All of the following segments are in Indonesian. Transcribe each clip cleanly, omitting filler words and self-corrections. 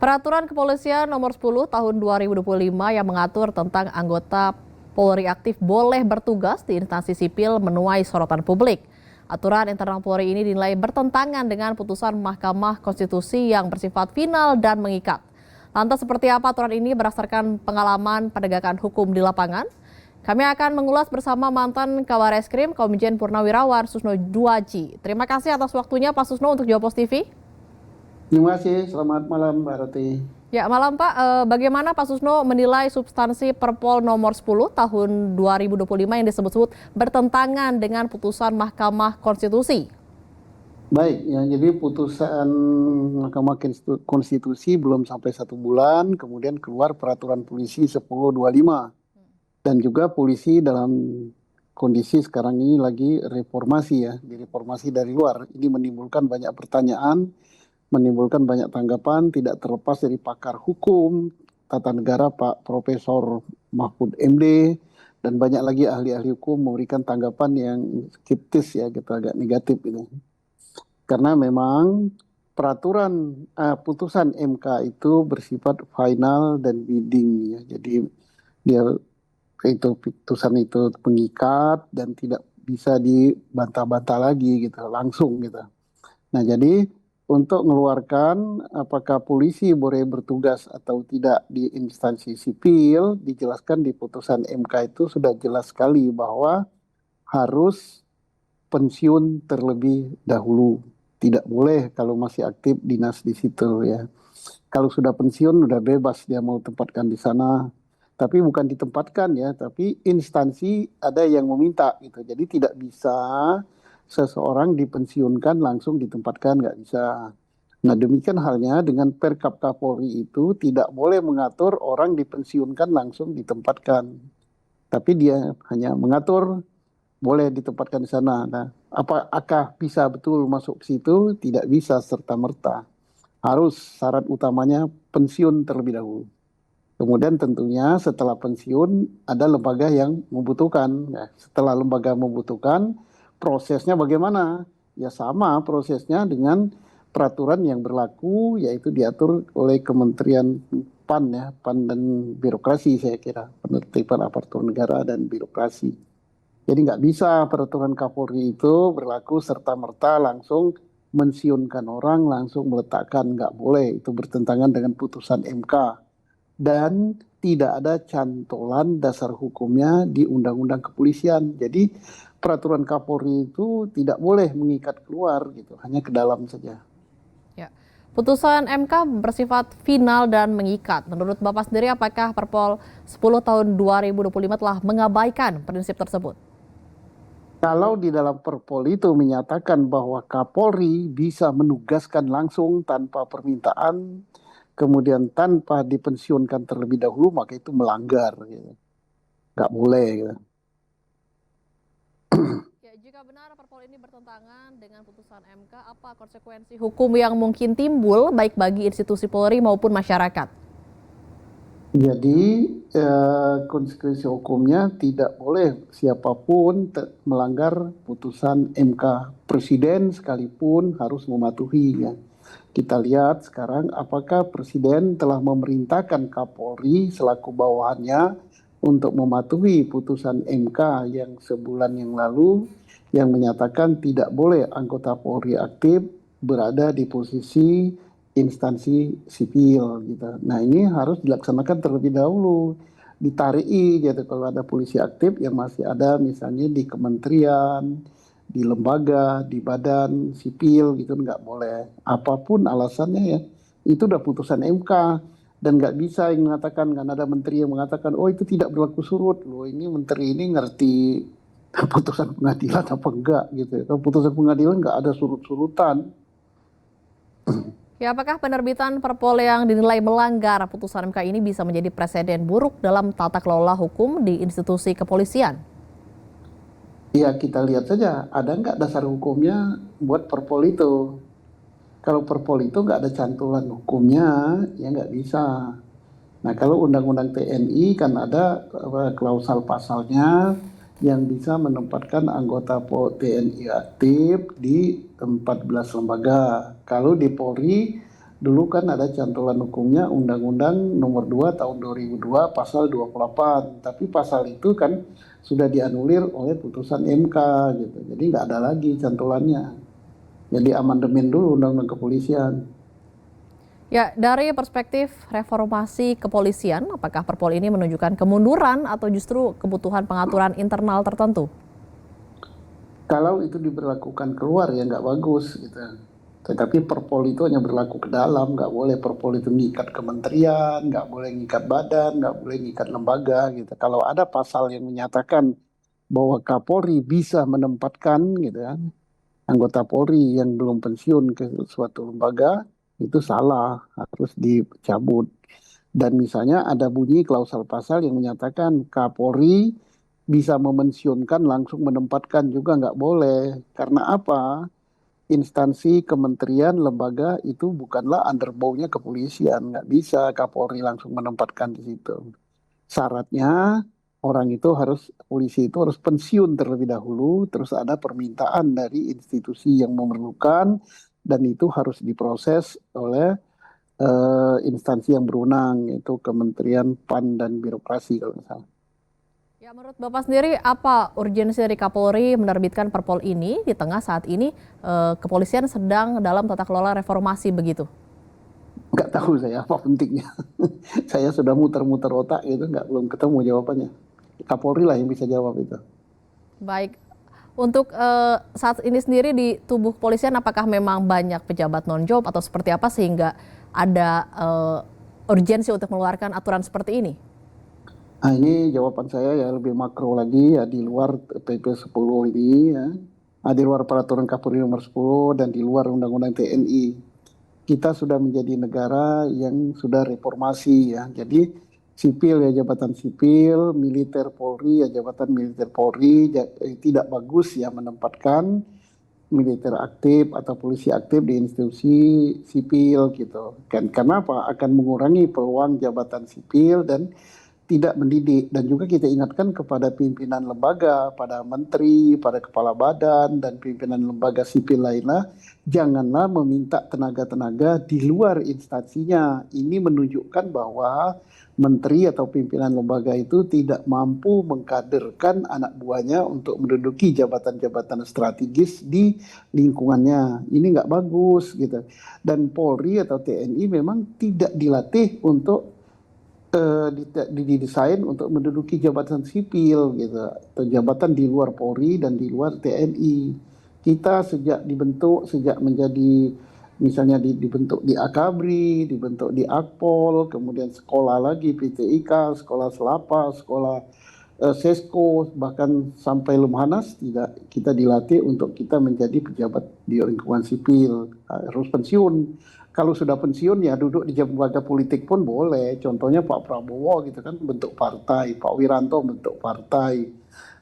Peraturan Kepolisian Nomor 10 Tahun 2025 yang mengatur tentang anggota Polri aktif boleh bertugas di instansi sipil menuai sorotan publik. Aturan internal Polri ini dinilai bertentangan dengan putusan Mahkamah Konstitusi yang bersifat final dan mengikat. Lantas seperti apa aturan ini berdasarkan pengalaman penegakan hukum di lapangan? Kami akan mengulas bersama mantan Kabareskrim Komjen Purnawirawan Susno Duaji. Terima kasih atas waktunya Pak Susno untuk Jawa Post TV. Terima kasih, selamat malam Mbak Roti. Ya, malam Pak. Bagaimana Pak Susno menilai substansi Perpol nomor 10 tahun 2025 yang disebut-sebut bertentangan dengan putusan Mahkamah Konstitusi? Baik, ya, jadi putusan Mahkamah Konstitusi belum sampai 1 bulan, kemudian keluar peraturan polisi 1025. Dan juga polisi dalam kondisi sekarang ini lagi reformasi ya, direformasi dari luar. Ini menimbulkan banyak pertanyaan, menimbulkan banyak tanggapan, tidak terlepas dari pakar hukum tata negara Pak Profesor Mahfud MD dan banyak lagi ahli-ahli hukum memberikan tanggapan yang skeptis ya, gitu, agak negatif ini. Karena memang peraturan putusan MK itu bersifat final dan binding ya. Jadi dia itu putusan itu mengikat dan tidak bisa dibantah-bantah lagi gitu, langsung gitu. Nah, jadi untuk mengeluarkan apakah polisi boleh bertugas atau tidak di instansi sipil, dijelaskan di putusan MK itu sudah jelas sekali bahwa harus pensiun terlebih dahulu. Tidak boleh kalau masih aktif dinas di situ ya. Kalau sudah pensiun udah bebas dia mau tempatkan di sana. Tapi bukan ditempatkan ya, tapi instansi ada yang meminta gitu. Jadi tidak bisa seseorang dipensiunkan langsung ditempatkan, nggak bisa. Nah, demikian halnya dengan Perkap Kapolri itu tidak boleh mengatur orang dipensiunkan langsung ditempatkan. Tapi dia hanya mengatur boleh ditempatkan di sana. Nah, apakah bisa betul masuk ke situ? Tidak bisa serta-merta. Harus syarat utamanya pensiun terlebih dahulu. Kemudian tentunya setelah pensiun ada lembaga yang membutuhkan. Nah, setelah lembaga membutuhkan, prosesnya bagaimana? Ya sama prosesnya dengan peraturan yang berlaku, yaitu diatur oleh Kementerian PAN ya, PAN dan birokrasi saya kira, penertiban aparatur negara dan birokrasi. Jadi nggak bisa peraturan Kapolri itu berlaku serta-merta langsung mensiunkan orang, langsung meletakkan, nggak boleh. Itu bertentangan dengan putusan MK. Dan tidak ada cantolan dasar hukumnya di Undang-Undang Kepolisian. Jadi peraturan Kapolri itu tidak boleh mengikat keluar gitu, hanya ke dalam saja. Ya. Putusan MK bersifat final dan mengikat. Menurut Bapak sendiri apakah Perpol 10 tahun 2025 telah mengabaikan prinsip tersebut? Kalau di dalam Perpol itu menyatakan bahwa Kapolri bisa menugaskan langsung tanpa permintaan, kemudian tanpa dipensiunkan terlebih dahulu, maka itu melanggar. Gitu. Nggak boleh. Gitu. Ya, jika benar Perpol ini bertentangan dengan putusan MK, apa konsekuensi hukum yang mungkin timbul baik bagi institusi Polri maupun masyarakat? Jadi konsekuensi hukumnya tidak boleh siapapun melanggar putusan MK. Presiden sekalipun harus mematuhi ya. Kita lihat sekarang apakah Presiden telah memerintahkan Kapolri selaku bawahannya untuk mematuhi putusan MK yang sebulan yang lalu yang menyatakan tidak boleh anggota Polri aktif berada di posisi instansi sipil gitu. Nah, ini harus dilaksanakan terlebih dahulu. Ditariki gitu kalau ada polisi aktif yang masih ada misalnya di kementerian, di lembaga, di badan sipil gitu nggak boleh. Apapun alasannya ya, itu udah putusan MK dan nggak bisa yang mengatakan kan ada menteri yang mengatakan oh itu tidak berlaku surut loh ini menteri ini ngerti putusan pengadilan apa enggak gitu ya. Kalau putusan pengadilan nggak ada surut-surutan. Ya, apakah penerbitan Perpol yang dinilai melanggar putusan MK ini bisa menjadi presiden buruk dalam tata kelola hukum di institusi kepolisian? Ya kita lihat saja, ada nggak dasar hukumnya buat Perpol itu. Kalau Perpol itu nggak ada cantulan hukumnya, ya nggak bisa. Nah kalau Undang-Undang TNI kan ada klausal pasalnya yang bisa menempatkan anggota TNI aktif di 14 lembaga. Kalau di Polri Dulu kan ada cantolan hukumnya Undang-Undang Nomor 2 Tahun 2002 Pasal 28, tapi pasal itu kan sudah dianulir oleh putusan MK gitu. Jadi nggak ada lagi cantolannya. Jadi amandemen dulu Undang-Undang Kepolisian. Ya, dari perspektif reformasi kepolisian, apakah Perpol ini menunjukkan kemunduran atau justru kebutuhan pengaturan internal tertentu? Kalau itu diberlakukan keluar ya nggak bagus gitu. Tetapi Perpol itu hanya berlaku ke dalam, nggak boleh Perpol itu ngikat kementerian, nggak boleh ngikat badan, nggak boleh ngikat lembaga gitu. Kalau ada pasal yang menyatakan bahwa Kapolri bisa menempatkan gitu kan anggota Polri yang belum pensiun ke suatu lembaga, itu salah, harus dicabut. Dan misalnya ada bunyi klausal pasal yang menyatakan Kapolri bisa memensiunkan langsung menempatkan juga nggak boleh. Karena apa? Instansi kementerian lembaga itu bukanlah underbow-nya kepolisian, nggak bisa Kapolri langsung menempatkan di situ. Syaratnya orang itu harus polisi itu harus pensiun terlebih dahulu, terus ada permintaan dari institusi yang memerlukan dan itu harus diproses oleh instansi yang berwenang yaitu Kementerian PAN dan Birokrasi kalau nggak salah. Ya, menurut Bapak sendiri apa urgensi dari Kapolri menerbitkan Perpol ini di tengah saat ini kepolisian sedang dalam tata kelola reformasi begitu? Nggak tahu saya apa pentingnya. Saya sudah muter-muter otak gitu, nggak belum ketemu jawabannya. Kapolri lah yang bisa jawab itu. Baik, untuk saat ini sendiri di tubuh kepolisian apakah memang banyak pejabat non-job atau seperti apa sehingga ada urgensi untuk mengeluarkan aturan seperti ini? Nah, ini jawaban saya ya lebih makro lagi ya di luar PP 10 ini ya. Di luar peraturan Kapolri nomor 10 dan di luar Undang-Undang TNI. Kita sudah menjadi negara yang sudah reformasi ya. Jadi sipil ya jabatan sipil, militer Polri ya jabatan militer Polri tidak bagus ya menempatkan militer aktif atau polisi aktif di institusi sipil gitu. Kan karena apa? Akan mengurangi peluang jabatan sipil dan tidak mendidik. Dan juga kita ingatkan kepada pimpinan lembaga, pada menteri, pada kepala badan, dan pimpinan lembaga sipil lainnya, janganlah meminta tenaga-tenaga di luar instansinya. Ini menunjukkan bahwa menteri atau pimpinan lembaga itu tidak mampu mengkaderkan anak buahnya untuk menduduki jabatan-jabatan strategis di lingkungannya. Ini nggak bagus gitu. Dan Polri atau TNI memang tidak dilatih untuk didesain untuk menduduki jabatan sipil gitu atau jabatan di luar Polri dan di luar TNI. Kita sejak menjadi misalnya dibentuk di Akabri, dibentuk di Akpol, kemudian sekolah lagi PTIK, sekolah Selapa, sekolah Sesko, bahkan sampai Lemhanas tidak kita dilatih untuk kita menjadi pejabat di lingkungan sipil, harus pensiun. Kalau sudah pensiun ya duduk di lembaga politik pun boleh. Contohnya Pak Prabowo gitu kan bentuk partai, Pak Wiranto bentuk partai.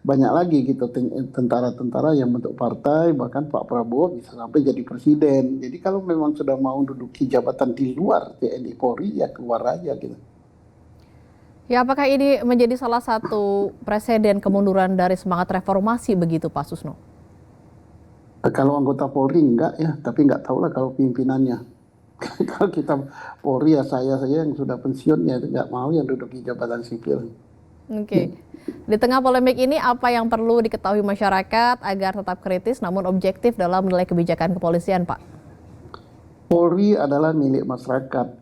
Banyak lagi gitu tentara-tentara yang bentuk partai, bahkan Pak Prabowo bisa sampai jadi presiden. Jadi kalau memang sudah mau duduki jabatan di luar TNI Polri ya keluar aja gitu. Ya, apakah ini menjadi salah satu presiden kemunduran dari semangat reformasi begitu Pak Susno? Kalau anggota Polri enggak ya, tapi enggak tahu lah kalau pimpinannya. Kalau kita Polri ya saya saja yang sudah pensiun ya nggak mau yang duduk di jabatan sipil. Oke. Di tengah polemik ini apa yang perlu diketahui masyarakat agar tetap kritis namun objektif dalam menilai kebijakan kepolisian, Pak? Polri adalah milik masyarakat.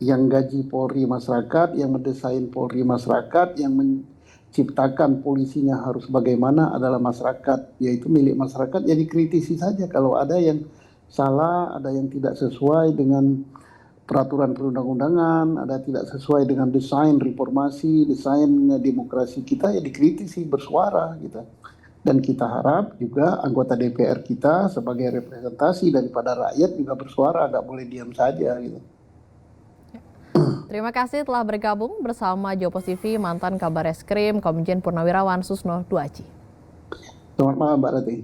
Yang gaji Polri masyarakat, yang mendesain Polri masyarakat, yang menciptakan polisinya harus bagaimana adalah masyarakat, yaitu milik masyarakat. Jadi kritisi saja kalau ada yang salah, ada yang tidak sesuai dengan peraturan perundang-undangan, ada tidak sesuai dengan desain reformasi, desain demokrasi kita, ya dikritisi, bersuara gitu. Dan kita harap juga anggota DPR kita sebagai representasi daripada rakyat juga bersuara, nggak boleh diam saja gitu. Terima kasih telah bergabung bersama Jopos TV mantan Kabar Eskrim Komjen Purnawirawan Susno Duaji. Selamat malam Mbak Rati.